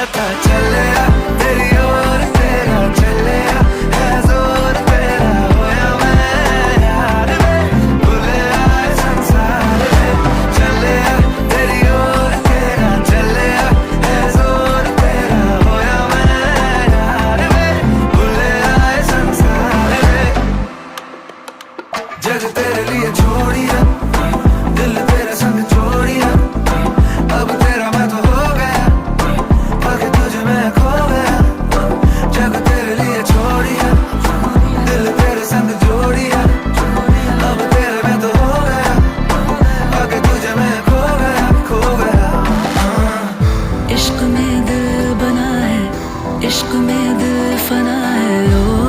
पता चलिया तेरी ओर तेरा चलिया है जोर तेरा होया मैं यार में भूले आए संसार में चलिया तेरी ओर तेरा चलिया है जोर तेरा होया मैं यार में भूले आए संसार में जग तेरे लिए छोड़िया दिल तेरे संग जोड़िया अब तेरा मैं तो हो गया आगे तुझे मैं खो गया जग तेरे लिए छोड़िया दिल तेरे संग जोड़िया अब तेरे मैं तो हो गया आगे तुझे मैं खो गया इश्क में दिल बना है इश्क में दिल फना है ओ